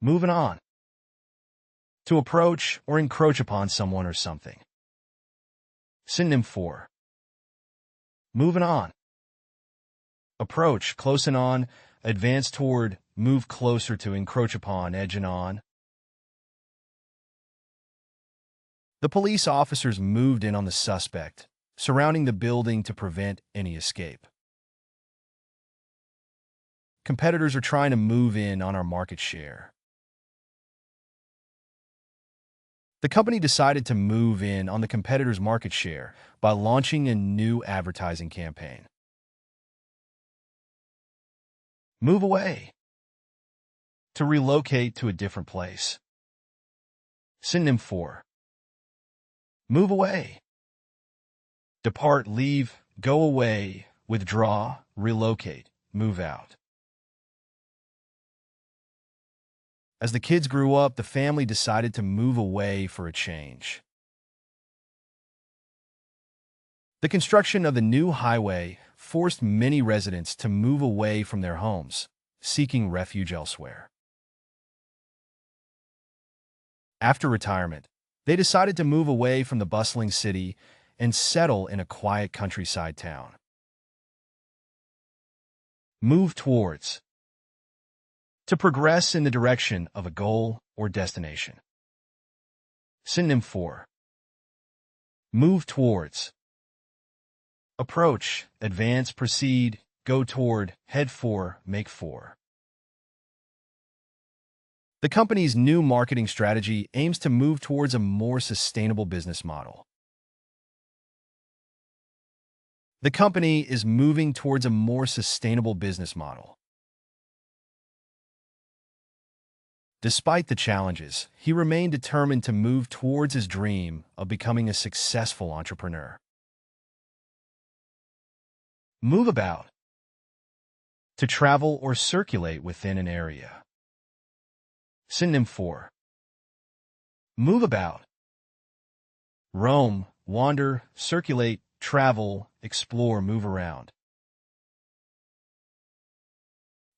Moving on. To approach or encroach upon someone or something. Synonym for moving on. Approach, close and on, advance toward, move closer to, encroach upon, edge and on. The police officers moved in on the suspect, surrounding the building to prevent any escape. Competitors are trying to move in on our market share. The company decided to move in on the competitor's market share by launching a new advertising campaign. Move away. To relocate to a different place. Synonym for move away. Depart, leave, go away, withdraw, relocate, move out. As the kids grew up, the family decided to move away for a change. The construction of the new highway forced many residents to move away from their homes, seeking refuge elsewhere. After retirement, they decided to move away from the bustling city and settle in a quiet countryside town. Move towards. To progress in the direction of a goal or destination. Synonym for move towards. Approach, advance, proceed, go toward, head for, make for. The company's new marketing strategy aims to move towards a more sustainable business model. The company is moving towards a more sustainable business model. Despite the challenges, he remained determined to move towards his dream of becoming a successful entrepreneur. Move about. To travel or circulate within an area. Synonym for move about. Roam, wander, circulate, travel, explore, move around.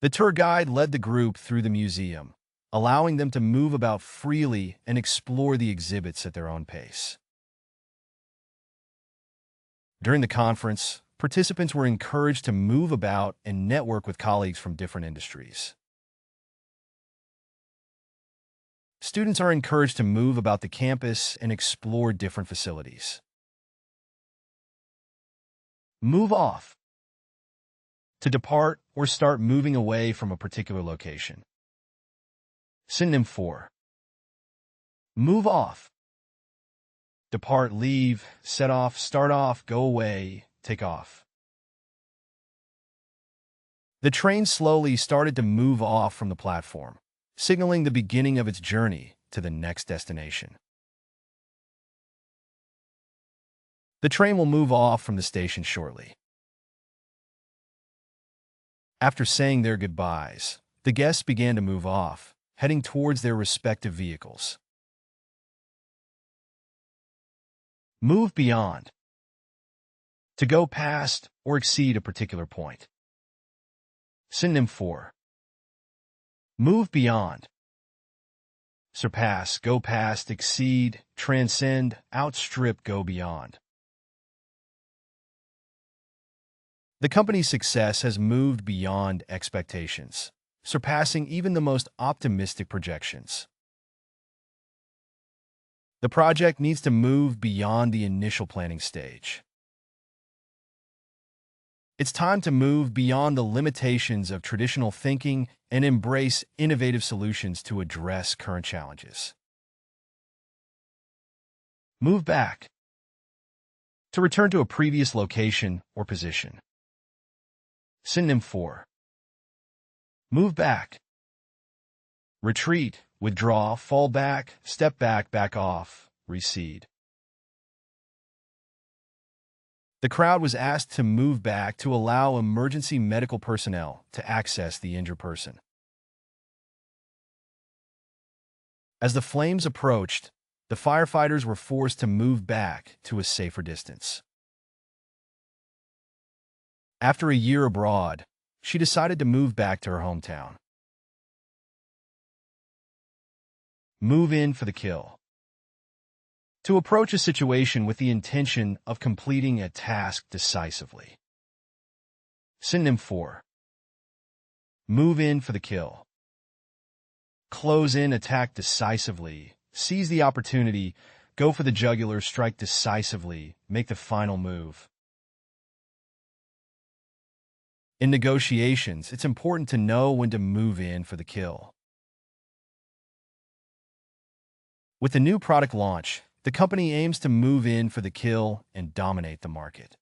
The tour guide led the group through the museum, allowing them to move about freely and explore the exhibits at their own pace. During the conference, participants were encouraged to move about and network with colleagues from different industries. Students are encouraged to move about the campus and explore different facilities. Move off. To depart or start moving away from a particular location. Synonym for move off. Depart, leave, set off, start off, go away, take off. The train slowly started to move off from the platform, signaling the beginning of its journey to the next destination. The train will move off from the station shortly. After saying their goodbyes, the guests began to move off, heading towards their respective vehicles. Move beyond. To go past or exceed a particular point. Synonym for move beyond. Surpass, go past, exceed, transcend, outstrip, go beyond. The company's success has moved beyond expectations, surpassing even the most optimistic projections. The project needs to move beyond the initial planning stage. It's time to move beyond the limitations of traditional thinking and embrace innovative solutions to address current challenges. Move back. To return to a previous location or position. Synonym for move back. Retreat, withdraw, fall back, step back, back off, recede. The crowd was asked to move back to allow emergency medical personnel to access the injured person. As the flames approached, the firefighters were forced to move back to a safer distance. After a year abroad, she decided to move back to her hometown. Move in for the kill. To approach a situation with the intention of completing a task decisively. Synonym for move in for the kill. Close in, attack decisively, seize the opportunity, go for the jugular, strike decisively, make the final move. In negotiations, it's important to know when to move in for the kill. With the new product launch, the company aims to move in for the kill and dominate the market.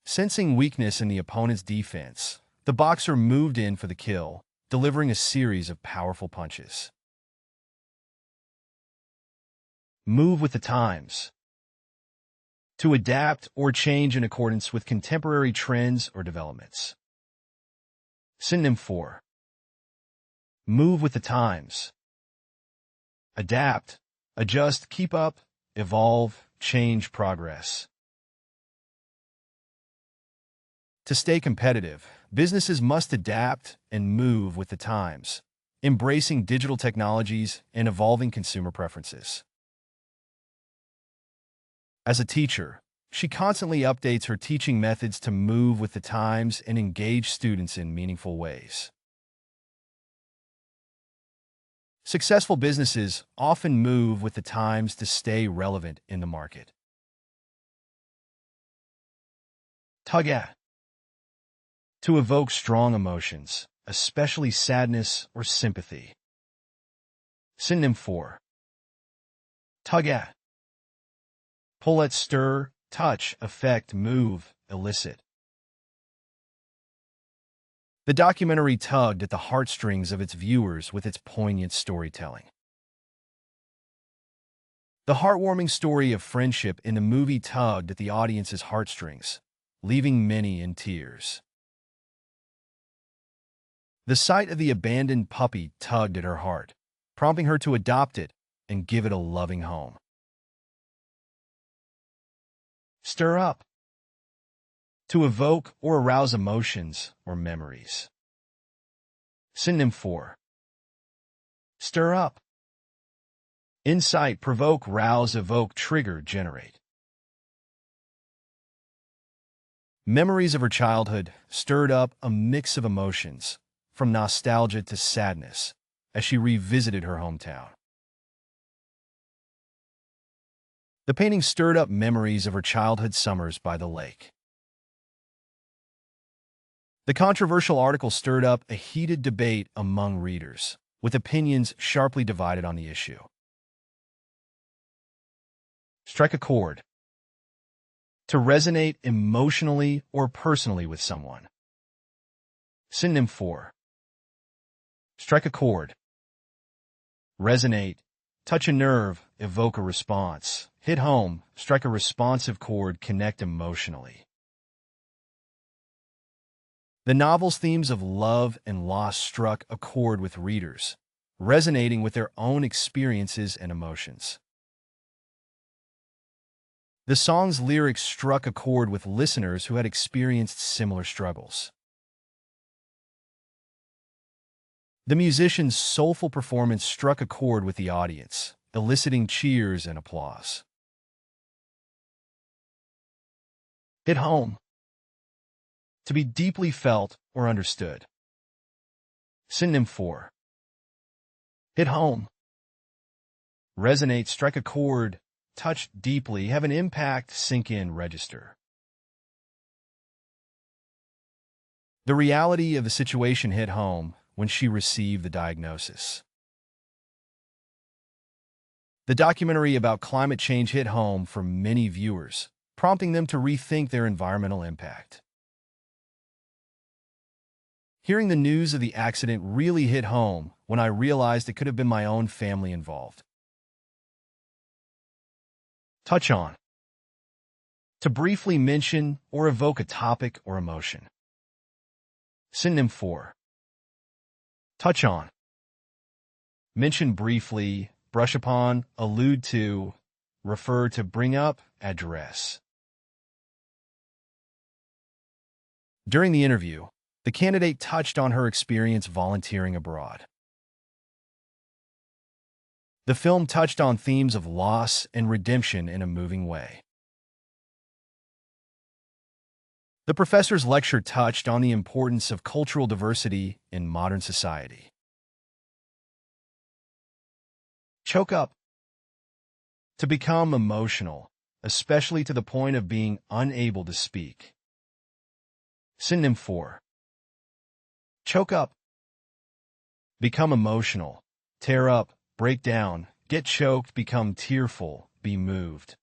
Sensing weakness in the opponent's defense, the boxer moved in for the kill, delivering a series of powerful punches. Move with the times. To adapt or change in accordance with contemporary trends or developments. Synonym for move with the times. Adapt, adjust, keep up, evolve, change, progress. To stay competitive, businesses must adapt and move with the times, embracing digital technologies and evolving consumer preferences. As a teacher, she constantly updates her teaching methods to move with the times and engage students in meaningful ways. Successful businesses often move with the times to stay relevant in the market. Tug at. To evoke strong emotions, especially sadness or sympathy. Synonym for tug at. Pull at, stir, touch, affect, move, elicit. The documentary tugged at the heartstrings of its viewers with its poignant storytelling. The heartwarming story of friendship in the movie tugged at the audience's heartstrings, leaving many in tears. The sight of the abandoned puppy tugged at her heart, prompting her to adopt it and give it a loving home. Stir up. To evoke or arouse emotions or memories. Synonym for stir up. Incite, provoke, rouse, evoke, trigger, generate. Memories of her childhood stirred up a mix of emotions, from nostalgia to sadness, as she revisited her hometown. The painting stirred up memories of her childhood summers by the lake. The controversial article stirred up a heated debate among readers, with opinions sharply divided on the issue. Strike a chord. To resonate emotionally or personally with someone. Synonym for strike a chord. Resonate, touch a nerve, evoke a response. Hit home, strike a responsive chord, connect emotionally. The novel's themes of love and loss struck a chord with readers, resonating with their own experiences and emotions. The song's lyrics struck a chord with listeners who had experienced similar struggles. The musician's soulful performance struck a chord with the audience, eliciting cheers and applause. Hit home. To be deeply felt or understood. Synonym for hit home. Resonate, strike a chord, touch deeply, have an impact, sink in, register. The reality of the situation hit home when she received the diagnosis. The documentary about climate change hit home for many viewers, prompting them to rethink their environmental impact. Hearing the news of the accident really hit home when I realized it could have been my own family involved. Touch on. To briefly mention or evoke a topic or emotion. Synonym for touch on. Mention briefly, brush upon, allude to, refer to, bring up, address. During the interview, the candidate touched on her experience volunteering abroad. The film touched on themes of loss and redemption in a moving way. The professor's lecture touched on the importance of cultural diversity in modern society. Choke up. To become emotional, especially to the point of being unable to speak. Synonym for choke up. Become emotional, tear up, break down, get choked, become tearful, be moved.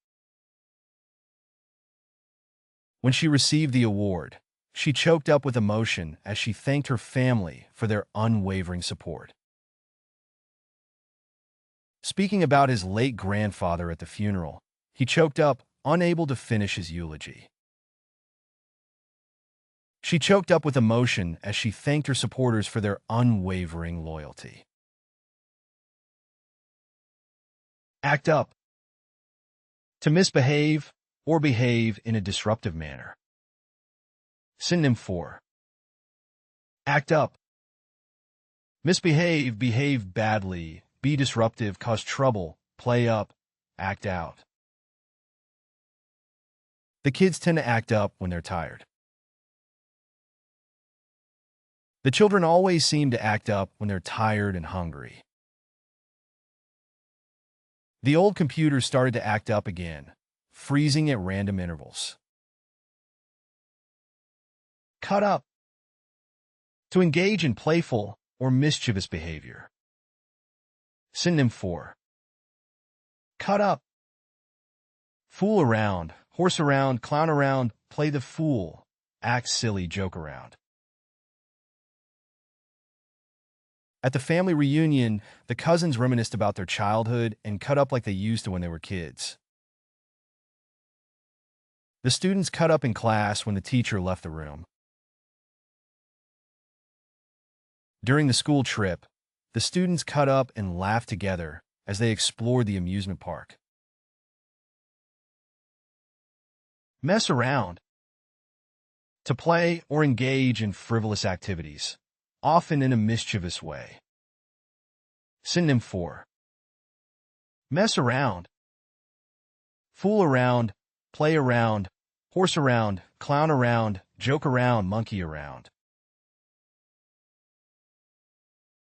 When she received the award, she choked up with emotion as she thanked her family for their unwavering support. Speaking about his late grandfather at the funeral, he choked up, unable to finish his eulogy. She choked up with emotion as she thanked her supporters for their unwavering loyalty. Act up. To misbehave or behave in a disruptive manner. Synonym for act up. Misbehave, behave badly, be disruptive, cause trouble, play up, act out. The kids tend to act up when they're tired. The children always seem to act up when they're tired and hungry. The old computer started to act up again, freezing at random intervals. Cut up. To engage in playful or mischievous behavior. Synonym for cut up. Fool around, horse around, clown around, play the fool, act silly, joke around. At the family reunion, the cousins reminisced about their childhood and cut up like they used to when they were kids. The students cut up in class when the teacher left the room. During the school trip, the students cut up and laughed together as they explored the amusement park. Mess around. To play or engage in frivolous activities, often in a mischievous way. Synonym for mess around. Fool around, play around, horse around, clown around, joke around, monkey around.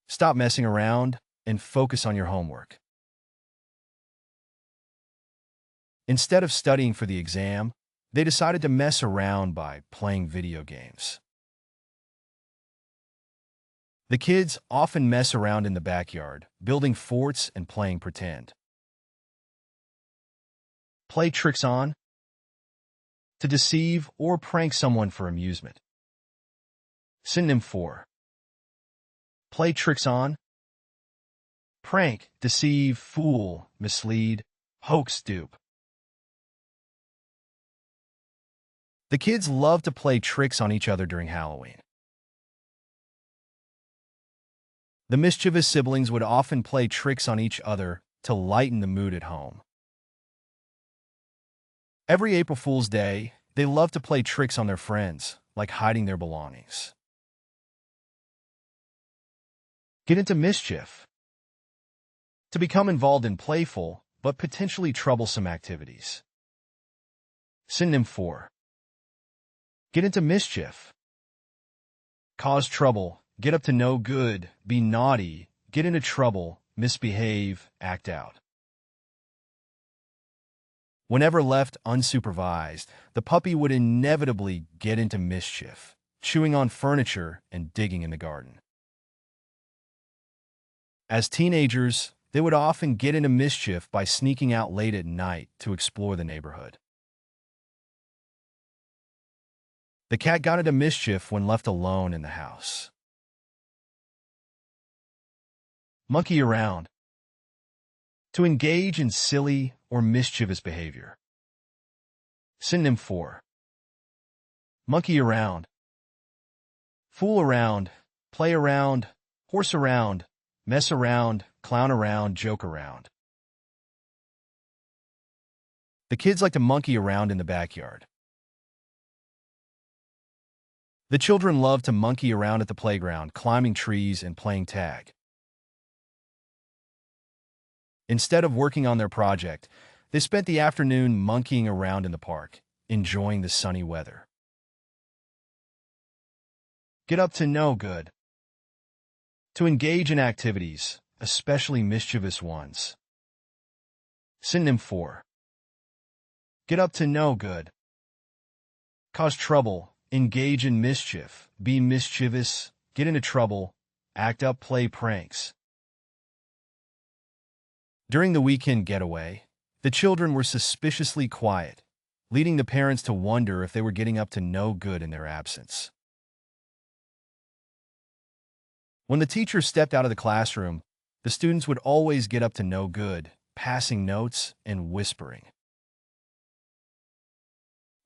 Stop messing around and focus on your homework. Instead of studying for the exam, they decided to mess around by playing video games. The kids often mess around in the backyard, building forts and playing pretend. Play tricks on. To deceive or prank someone for amusement. Synonym for play tricks on. Prank, deceive, fool, mislead, hoax, dupe. The kids love to play tricks on each other during Halloween. The mischievous siblings would often play tricks on each other to lighten the mood at home. Every April Fool's Day, they love to play tricks on their friends, like hiding their belongings. Get into mischief. To become involved in playful, but potentially troublesome activities. Synonym for get into mischief. Cause trouble, get up to no good, be naughty, get into trouble, misbehave, act out. Whenever left unsupervised, the puppy would inevitably get into mischief, chewing on furniture and digging in the garden. As teenagers, they would often get into mischief by sneaking out late at night to explore the neighborhood. The cat got into mischief when left alone in the house. Monkey around. To engage in silly or mischievous behavior. Synonym for monkey around. Fool around, play around, horse around, mess around, clown around, joke around. The kids like to monkey around in the backyard. The children love to monkey around at the playground, climbing trees and playing tag. Instead of working on their project, they spent the afternoon monkeying around in the park, enjoying the sunny weather. Get up to no good. To engage in activities, especially mischievous ones. Synonym for get up to no good. Cause trouble, engage in mischief, be mischievous, get into trouble, act up, play pranks. During the weekend getaway, the children were suspiciously quiet, leading the parents to wonder if they were getting up to no good in their absence. When the teacher stepped out of the classroom, the students would always get up to no good, passing notes and whispering.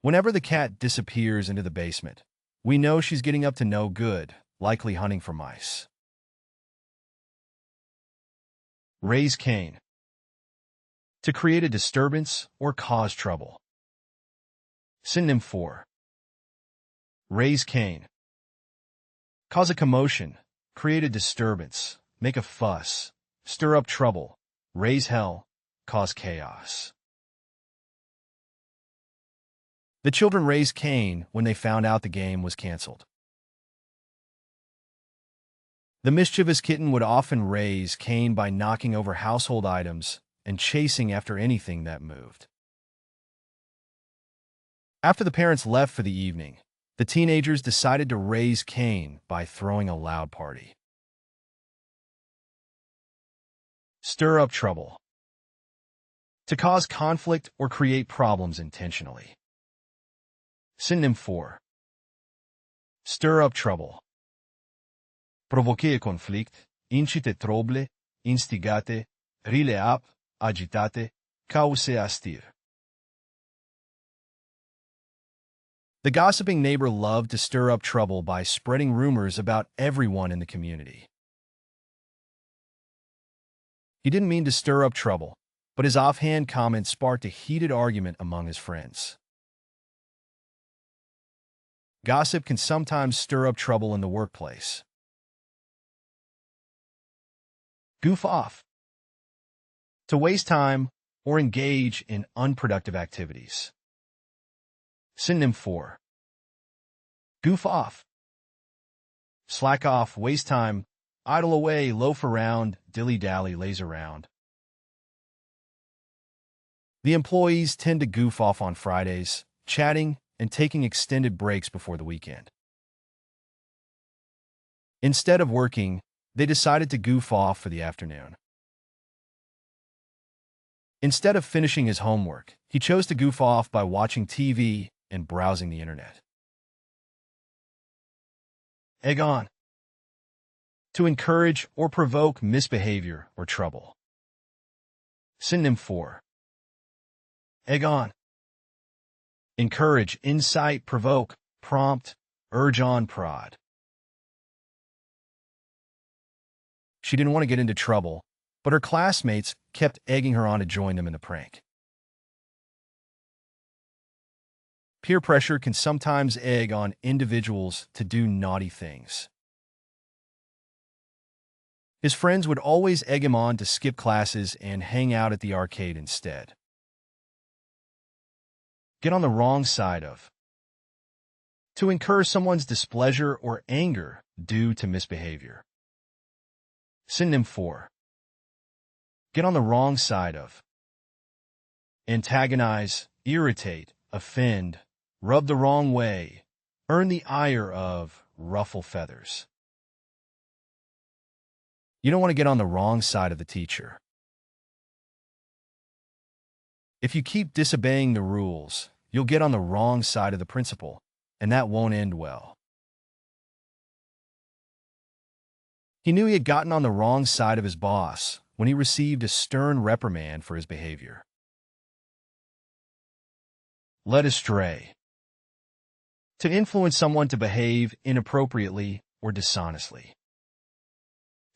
Whenever the cat disappears into the basement, we know she's getting up to no good, likely hunting for mice. Raise Cain. To create a disturbance or cause trouble. Synonym for raise Cain. Cause a commotion, create a disturbance, make a fuss, stir up trouble, raise hell, cause chaos. The children raised Cain when they found out the game was canceled. The mischievous kitten would often raise Cain by knocking over household items and chasing after anything that moved. After the parents left for the evening, the teenagers decided to raise Cain by throwing a loud party. Stir up trouble. To cause conflict or create problems intentionally. Synonym for stir up trouble. Provoquer conflict, incite trouble, instigate, rile up, agitate, cause astir. The gossiping neighbor loved to stir up trouble by spreading rumors about everyone in the community. He didn't mean to stir up trouble, but his offhand comment sparked a heated argument among his friends. Gossip can sometimes stir up trouble in the workplace. Goof off. To waste time or engage in unproductive activities. Synonym for goof off. Slack off, waste time, idle away, loaf around, dilly-dally, laze around. The employees tend to goof off on Fridays, chatting and taking extended breaks before the weekend. Instead of working, they decided to goof off for the afternoon. Instead of finishing his homework, he chose to goof off by watching TV and browsing the internet. Egg on. To encourage or provoke misbehavior or trouble. Synonym for egg on. Encourage, incite, provoke, prompt, urge on, prod. She didn't want to get into trouble, but her classmates kept egging her on to join them in the prank. Peer pressure can sometimes egg on individuals to do naughty things. His friends would always egg him on to skip classes and hang out at the arcade instead. Get on the wrong side of. To incur someone's displeasure or anger due to misbehavior. Synonym for get on the wrong side of. Antagonize, irritate, offend, rub the wrong way, earn the ire of, ruffle feathers. You don't want to get on the wrong side of the teacher. If you keep disobeying the rules, you'll get on the wrong side of the principal, and that won't end well. He knew he had gotten on the wrong side of his boss when he received a stern reprimand for his behavior. Led astray. To influence someone to behave inappropriately or dishonestly.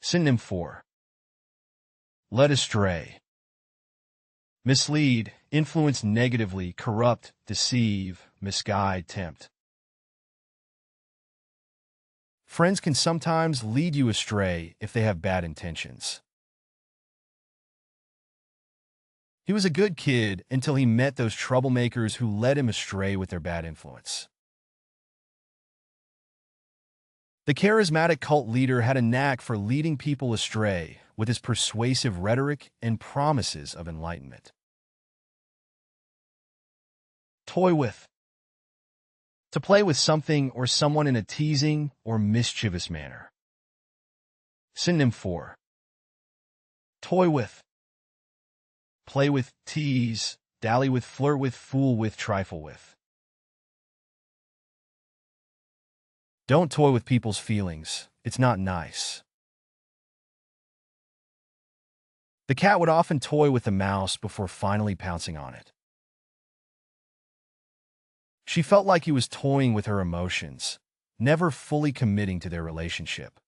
Synonym for led astray. Mislead, influence negatively, corrupt, deceive, misguide, tempt. Friends can sometimes lead you astray if they have bad intentions. He was a good kid until he met those troublemakers who led him astray with their bad influence. The charismatic cult leader had a knack for leading people astray with his persuasive rhetoric and promises of enlightenment. Toy with. To play with something or someone in a teasing or mischievous manner. Synonym for. Toy with. Play with, tease, dally with, flirt with, fool with, trifle with. Don't toy with people's feelings. It's not nice. The cat would often toy with the mouse before finally pouncing on it. She felt like he was toying with her emotions, never fully committing to their relationship.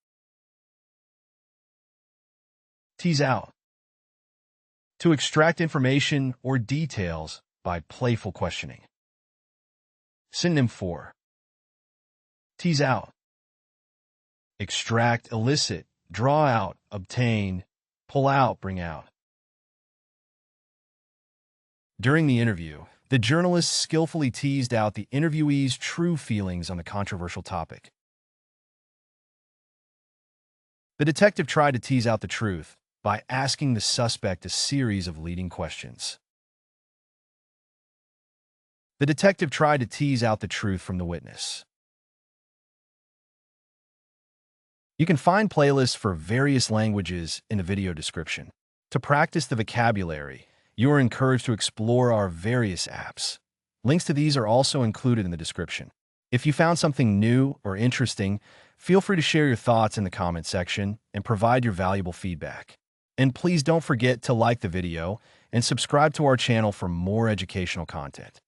Tease out. To extract information or details by playful questioning. Synonym for. Tease out. Extract, elicit, draw out, obtain, pull out, bring out. During the interview, the journalist skillfully teased out the interviewee's true feelings on the controversial topic. The detective tried to tease out the truth by asking the suspect a series of leading questions. The detective tried to tease out the truth from the witness. You can find playlists for various languages in the video description. To practice the vocabulary, you are encouraged to explore our various apps. Links to these are also included in the description. If you found something new or interesting, feel free to share your thoughts in the comment section and provide your valuable feedback. And please don't forget to like the video and subscribe to our channel for more educational content.